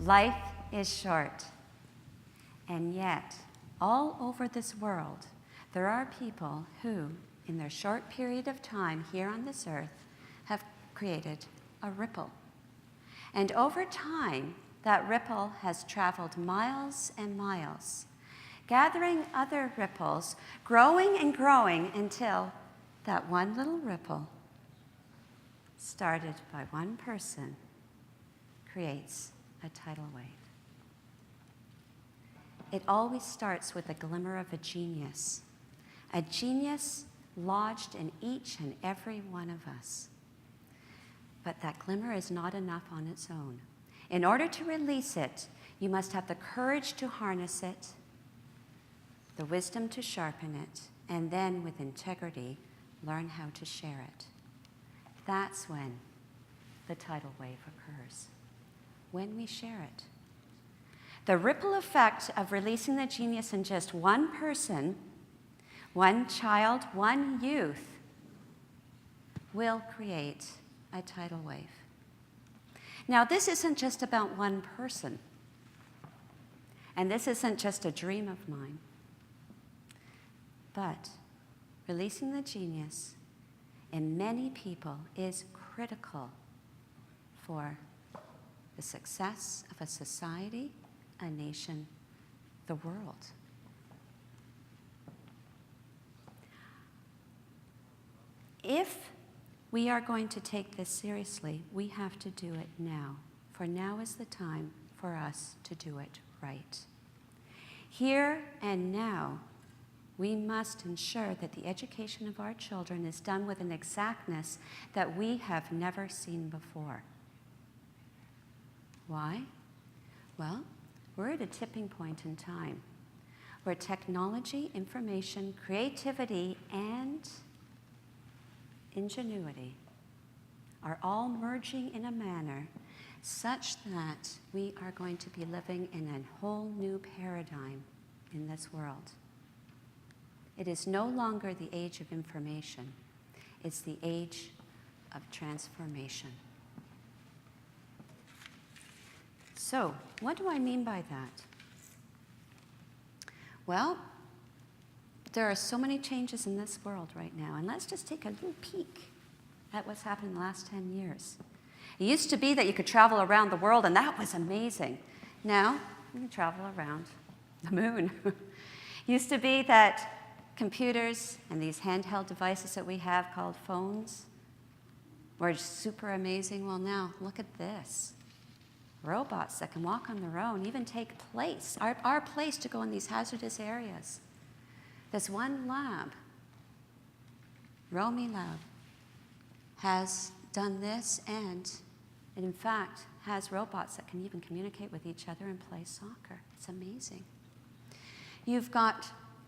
Life is short. And yet, all over this world, there are people who, in their short period of time here on this earth, have created a ripple. And over time, that ripple has traveled miles and miles, gathering other ripples, growing and growing until that one little ripple, started by one person, creates a tidal wave. It always starts with a glimmer of a genius lodged in each and every one of us. But that glimmer is not enough on its own. In order to release it, you must have the courage to harness it, the wisdom to sharpen it, and then with integrity, learn how to share it. That's when the tidal wave occurs, when we share it. The ripple effect of releasing the genius in just one person, one child, one youth, will create a tidal wave. Now, this isn't just about one person, and this isn't just a dream of mine, but releasing the genius in many people is critical for the success of a society, a nation, the world. If we are going to take this seriously, we have to do it now, for now is the time for us to do it right. Here and now, we must ensure that the education of our children is done with an exactness that we have never seen before. Why? Well, we're at a tipping point in time where technology, information, creativity, and ingenuity are all merging in a manner such that we are going to be living in a whole new paradigm in this world. It is no longer the age of information. It's the age of transformation. So, what do I mean by that? Well, there are so many changes in this world right now, and let's just take a little peek at what's happened in the last 10 years. It used to be that you could travel around the world, and that was amazing. Now, you can travel around the moon. Used to be that computers and these handheld devices that we have called phones were super amazing. Well, now, look at this. Robots that can walk on their own, even take place, our place to go in these hazardous areas. This one lab, Romy Lab, has done this, and it in fact has robots that can even communicate with each other and play soccer. It's amazing. You've got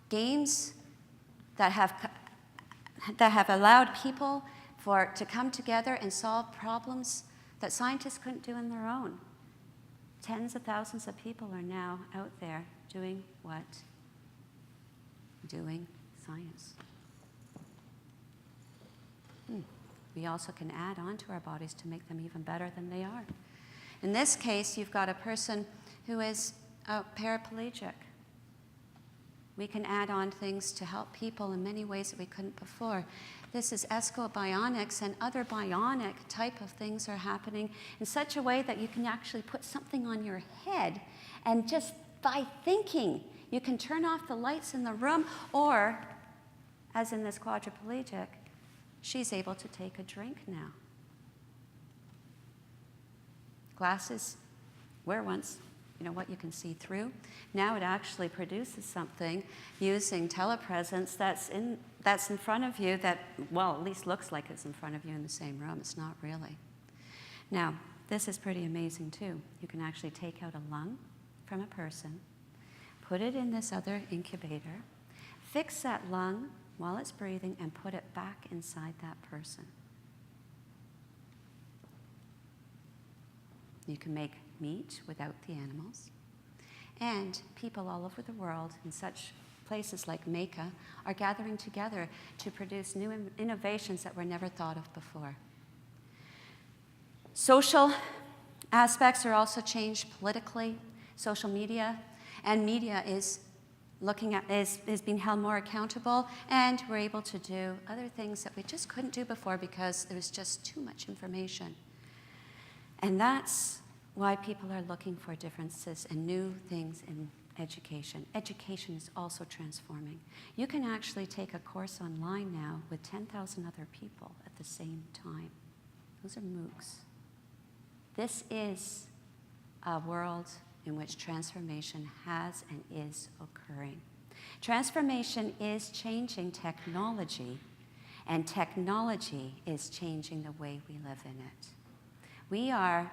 games that have allowed people to come together and solve problems that scientists couldn't do on their own. Tens of thousands of people are now out there doing what? Doing science. We also can add on to our bodies to make them even better than they are. In this case, you've got a person who is paraplegic. We can add on things to help people in many ways that we couldn't before. This is Esco Bionics, and other bionic type of things are happening in such a way that you can actually put something on your head, and just by thinking, you can turn off the lights in the room, or, as in this quadriplegic, she's able to take a drink now. Glasses were once, what you can see through. Now it actually produces something using telepresence that's in front of you that, well, at least looks like it's in front of you in the same room. It's not really. Now, this is pretty amazing too. You can actually take out a lung from a person, put it in this other incubator, fix that lung while it's breathing, and put it back inside that person. You can make meat without the animals. And people all over the world in such places like Mecca are gathering together to produce new innovations that were never thought of before. Social aspects are also changed politically, social media, and media is being held more accountable, and we're able to do other things that we just couldn't do before because there was just too much information. And that's why people are looking for differences and new things in education. Education is also transforming. You can actually take a course online now with 10,000 other people at the same time. Those are MOOCs. This is a world in which transformation has and is occurring. Transformation is changing technology, and technology is changing the way we live in it. We are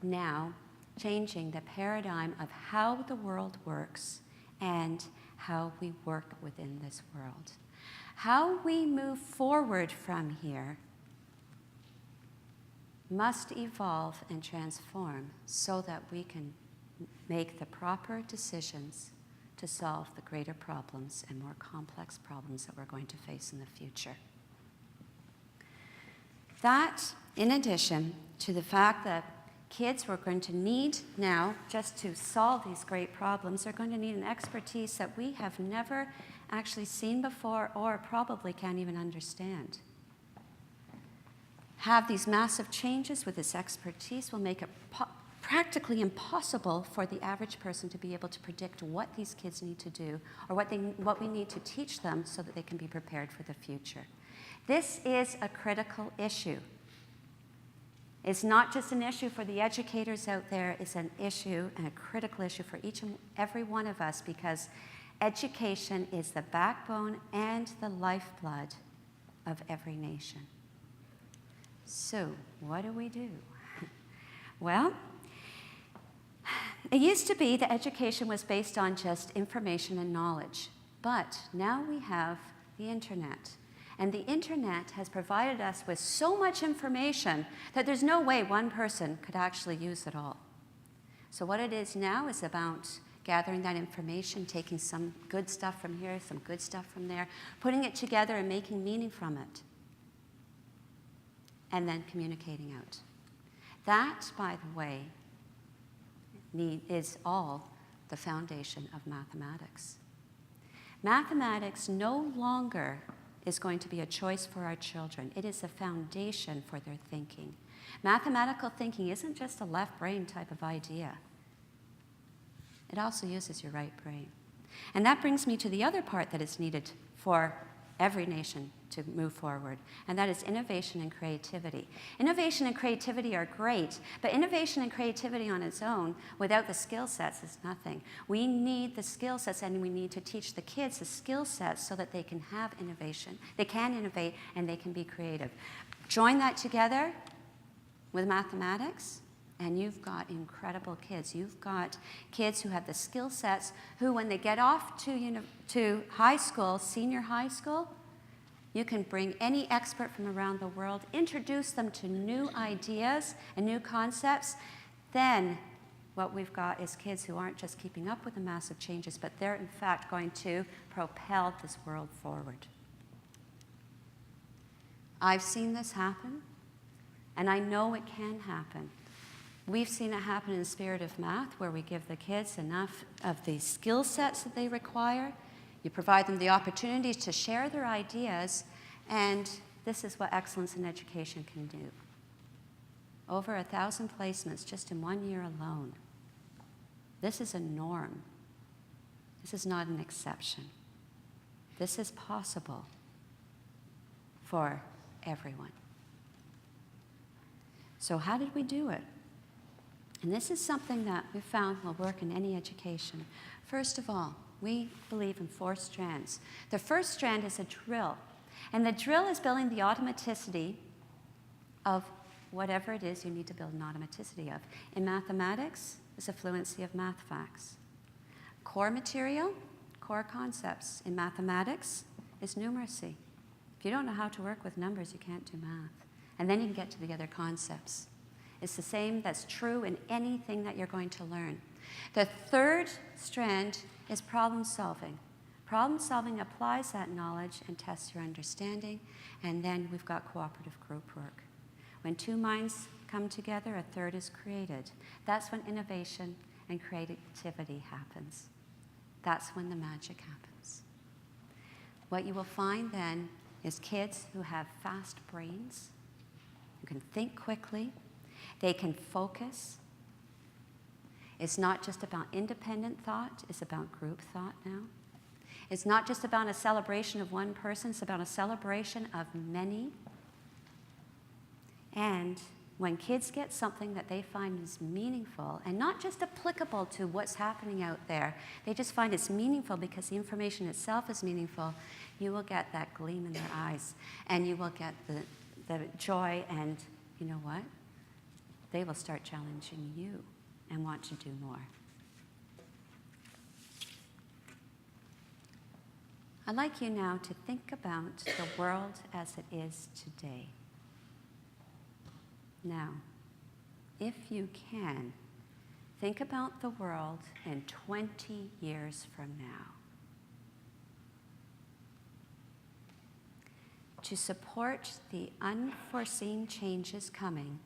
now changing the paradigm of how the world works and how we work within this world. How we move forward from here must evolve and transform so that we can make the proper decisions to solve the greater problems and more complex problems that we're going to face in the future. That, in addition to the fact that kids we're going to need now, just to solve these great problems, are going to need an expertise that we have never actually seen before or probably can't even understand. Have these massive changes with this expertise will make it practically impossible for the average person to be able to predict what these kids need to do or what we need to teach them so that they can be prepared for the future. This is a critical issue. It's not just an issue for the educators out there, it's an issue and a critical issue for each and every one of us, because education is the backbone and the lifeblood of every nation. So, what do we do? Well, it used to be that education was based on just information and knowledge, but now we have the internet. And the internet has provided us with so much information that there's no way one person could actually use it all. So what it is now is about gathering that information, taking some good stuff from here, some good stuff from there, putting it together and making meaning from it, and then communicating out. That, by the way, is all the foundation of mathematics. Mathematics no longer is going to be a choice for our children. It is a foundation for their thinking. Mathematical thinking isn't just a left brain type of idea. It also uses your right brain. And that brings me to the other part that is needed for every nation to move forward, and that is innovation and creativity. Innovation and creativity are great, but innovation and creativity on its own, without the skill sets, is nothing. We need the skill sets, and we need to teach the kids the skill sets so that they can have innovation. They can innovate, and they can be creative. Join that together with mathematics, and you've got incredible kids. You've got kids who have the skill sets, who when they get off to high school, senior high school, you can bring any expert from around the world, introduce them to new ideas and new concepts. Then what we've got is kids who aren't just keeping up with the massive changes, but they're in fact going to propel this world forward. I've seen this happen, and I know it can happen. We've seen it happen in the Spirit of Math, where we give the kids enough of the skill sets that they require. You provide them the opportunities to share their ideas, and this is what excellence in education can do. Over 1,000 placements just in 1 year alone. This is a norm. This is not an exception. This is possible for everyone. So how did we do it? And this is something that we found will work in any education. First of all, we believe in 4 strands. The first strand is a drill. And the drill is building the automaticity of whatever it is you need to build an automaticity of. In mathematics, it's a fluency of math facts. Core material, core concepts. In mathematics, is numeracy. If you don't know how to work with numbers, you can't do math. And then you can get to the other concepts. It's the same that's true in anything that you're going to learn. The third strand is problem solving. Problem solving applies that knowledge and tests your understanding, and then we've got cooperative group work. When 2 minds come together, a third is created. That's when innovation and creativity happens. That's when the magic happens. What you will find then is kids who have fast brains, who can think quickly, they can focus. It's not just about independent thought, it's about group thought now. It's not just about a celebration of one person, it's about a celebration of many. And when kids get something that they find is meaningful and not just applicable to what's happening out there, they just find it's meaningful because the information itself is meaningful, you will get that gleam in their eyes and you will get the joy, and you know what? They will start challenging you and want to do more. I'd like you now to think about the world as it is today. Now, if you can, think about the world in 20 years from now. To support the unforeseen changes coming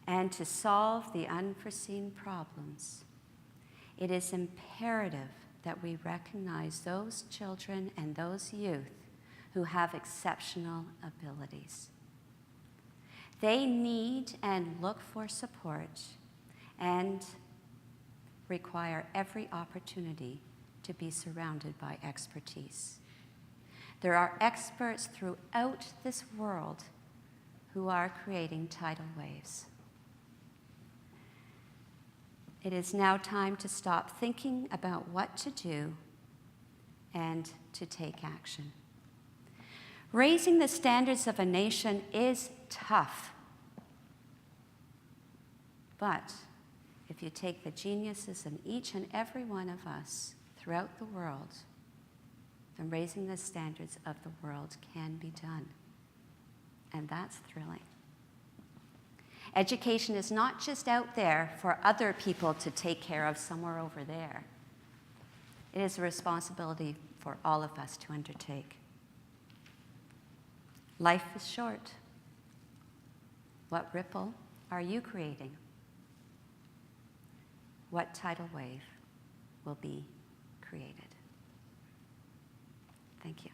and to solve the unforeseen problems, it is imperative that we recognize those children and those youth who have exceptional abilities. They need and look for support and require every opportunity to be surrounded by expertise. There are experts throughout this world who are creating tidal waves. It is now time to stop thinking about what to do and to take action. Raising the standards of a nation is tough. But if you take the geniuses in each and every one of us throughout the world, then raising the standards of the world can be done. And that's thrilling. Education is not just out there for other people to take care of somewhere over there. It is a responsibility for all of us to undertake. Life is short. What ripple are you creating? What tidal wave will be created? Thank you.